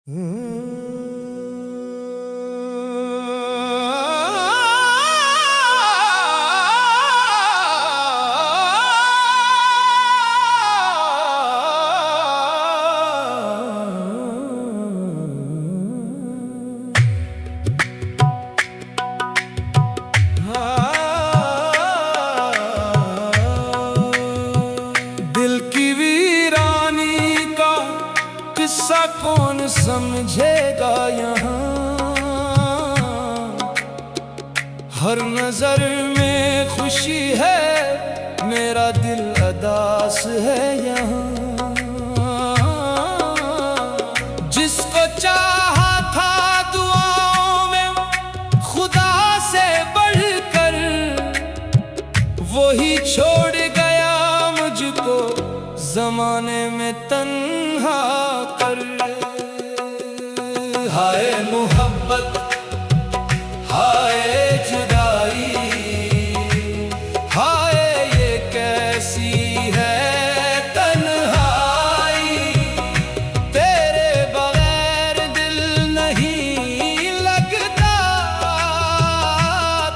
दिल की वीरानी का किस्सा कौन समझेगा यहाँ। हर नजर में खुशी है, मेरा दिल अदास है यहाँ। जिसको चाहा था दुआओं में खुदा से बढ़कर, वही छोड़ गया मुझको जमाने में तन्हा कर। हाय मोहब्बत, हाय जुदाई, हाय ये कैसी है तन्हाई। तेरे बगैर दिल नहीं लगता,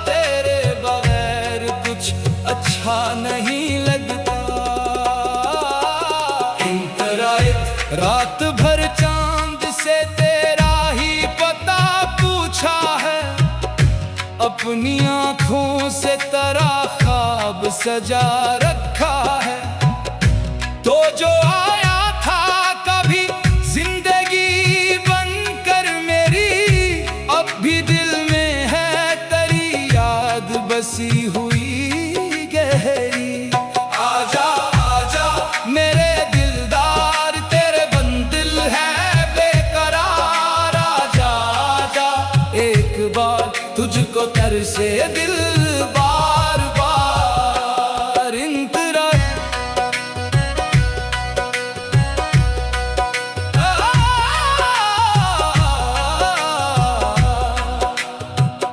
तेरे बगैर कुछ अच्छा नहीं लगता। रात भर चांद से तेरा ही पता पूछा है, अपनी आंखों से तेरा ख्वाब सजा रखा है। तो जो आया था कभी जिंदगी बनकर मेरी, अब भी दिल में है तेरी याद बसी हुई गहरी। आजा आजा मेरे तुझको तरसे दिल बार बार। इंतजार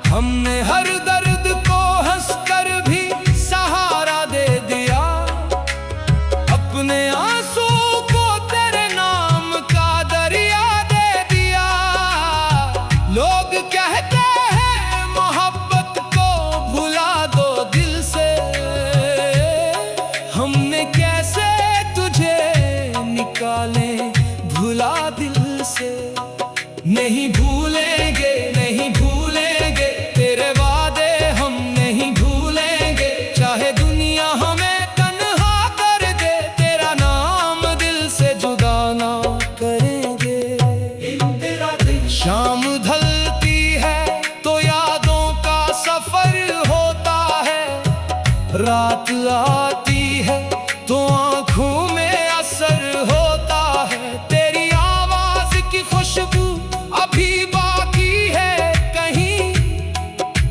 हमने हर दर्द को हंसकर भी सहारा दे दिया, अपने आंसू को तेरे नाम का दरिया दे दिया। लोग कहते कैसे तुझे निकाले भुला दिल से। नहीं भूलेंगे, नहीं भूलेंगे तेरे वादे, हम नहीं भूलेंगे। चाहे दुनिया हमें तन्हा कर दे, तेरा नाम दिल से जुदा ना करेंगे। शाम ढलती है तो यादों का सफर होता है, रात आती है तो आंखों में असर होता है। तेरी आवाज की खुशबू अभी बाकी है कहीं,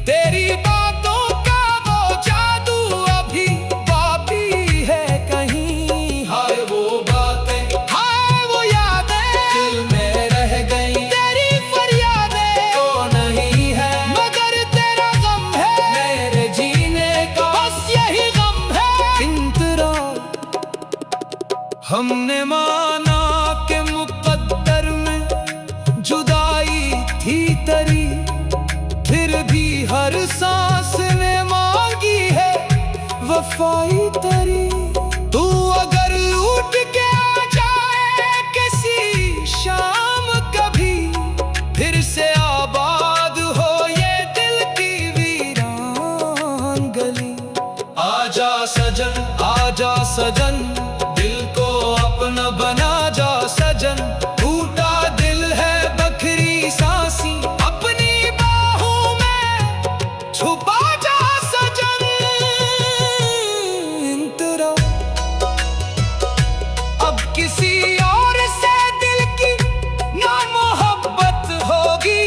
तेरी बातों का वो जादू अभी बाकी है कहीं। हाय वो बातें, हाय वो यादें दिल में रह गई, तेरी फरियादें तो नहीं है मगर तेरा गम है मेरे जीने का, बस यही गम है। हमने माना कि मुकद्दर में जुदाई थी तरी, फिर भी हर सांस ने मांगी है वफाई तरी। तू अगर उठ के आ जाए किसी शाम कभी, फिर से आबाद हो ये दिल की वीरान गली। आजा सजन, आजा सजन, दिल को अपना बना जा सजन। टूटा दिल है बखरी सांसी, अपनी बाहों में छुपा जा सजन। इंतरा अब किसी और से दिल की ना मोहब्बत होगी,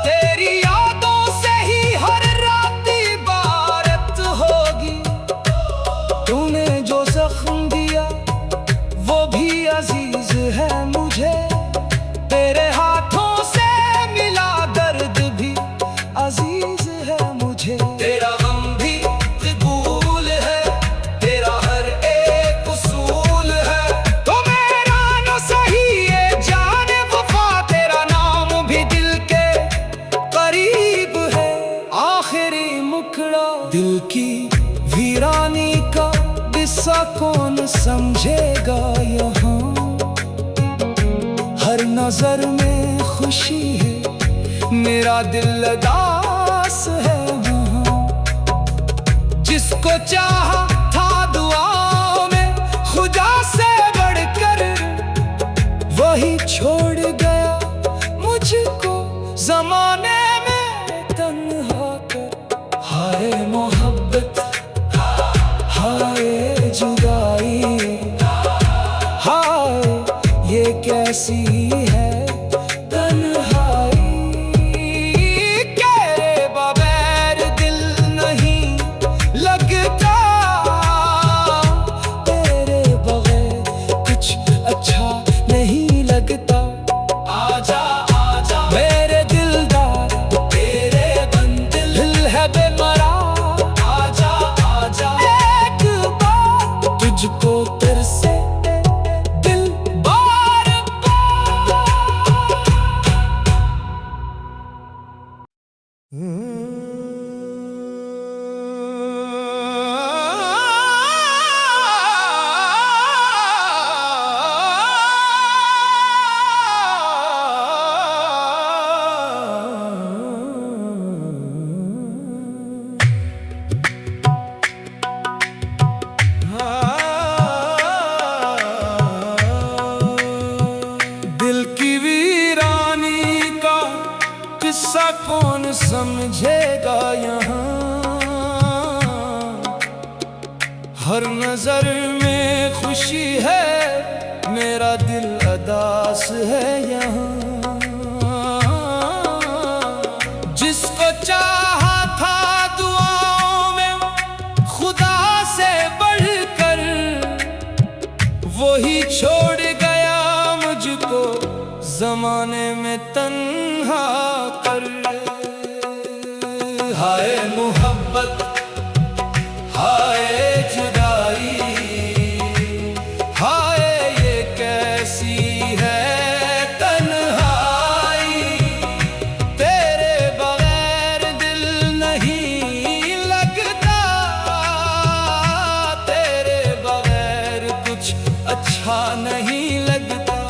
तेरी यादों से ही हर रात इबारत होगी। तूने जो जख्म दिया वो भी अजीज है मुझे, तेरे हाथों से मिला दर्द भी अजीज है मुझे। तेरा गम भी कबूल है, तेरा हर एक उसूल है, तो मेरा न सही ये जाने नजर में खुशी है, मेरा दिल उदास है वहाँ। जिसको चाहा था दुआओं में खुदा से बढ़कर, वही छोड़ गया मुझको जमाने में तन्हा कर। हाय मोहब्बत, हाय जुदाई, हाय ये कैसी है तन्हाई। तेरे बगैर दिल नहीं लगता, तेरे बगैर कुछ अच्छा नहीं लगता। आजा आजा मेरे दिलदार, तेरे बंदिल है बेमरा। आजा आजा एक बार तुझको फिर से दिल बार दिल की वीरानी का किस्सा कौन समझेगा यहाँ। हर नजर में खुशी है, मेरा दिल उदास है यहाँ। जिसको चाहा था दुआओं में खुदा से बढ़कर, वही छोड़ गया मुझको जमाने में तन्हा कर। हाय मोहब्बत, हाय जुदाई, हाय ये कैसी है तन्हाई। तेरे बगैर दिल नहीं लगता, तेरे बगैर कुछ अच्छा नहीं लगता।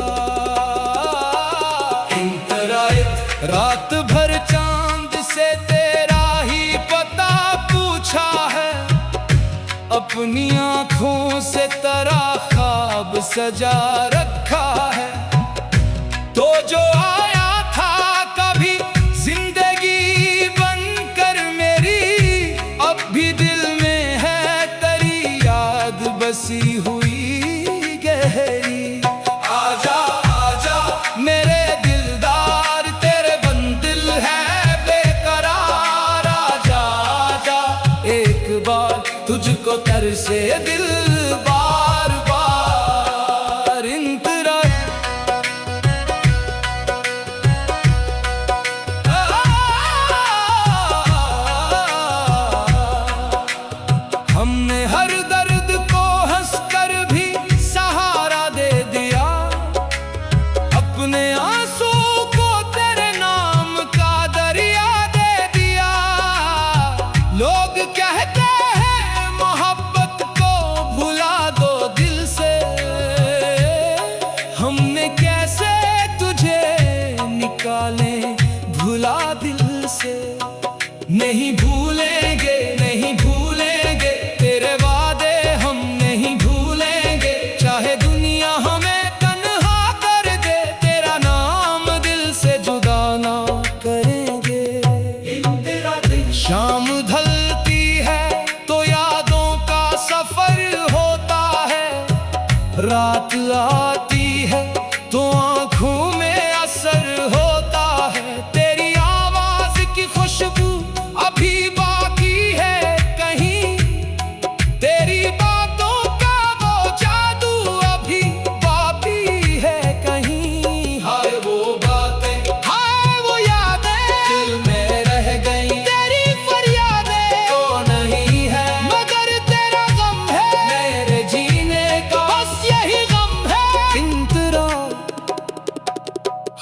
रात भर चांद से तेरा ही पता पूछा है, अपनी आँखों से तेरा ख्वाब सजा रखा है। तो जो आया था कभी जिंदगी बनकर मेरी, अब भी दिल में है तेरी याद बसी हुई गहरी। आजा आजा मेरे दिलदार, तेरे बंदिल है बेकरार। आजा आजा एक बार तुझको तरसे दिल बार बार। इंतजार हमने हर दर्द को हंसकर भी सहारा दे दिया, अपने आंसू को तेरे नाम का दरिया दे दिया। लोग कहते हैं मोहब्बत को भुला दो दिल से, हमने कैसे तुझे निकाले भुला दिल से। नहीं भूलेंगे, नहीं भूलेंगे तेरे वादे, हम नहीं भूलेंगे चाहे दुनिया हमें तन्हा कर दे। तेरा नाम दिल से जुदा ना करेंगे। शाम ढलती है तो यादों का सफर होता है, रात आती है तो आँखों में असर होता है। तेरी आवाज की खुशबू अभी बाकी है कहीं, तेरी बातों का वो जादू अभी बाकी है कहीं। हाय वो बातें, हाय वो यादें दिल में रह गई, तेरी फरियादें तो नहीं है मगर तेरा गम है मेरे जीने का, बस यही गम है। इंतजार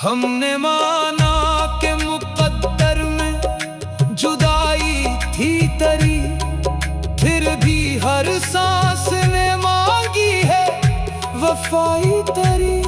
हमने माना के मुकद्दर में जुदाई थी तरी, फिर भी हर सांस ने मांगी है वफाई तरी।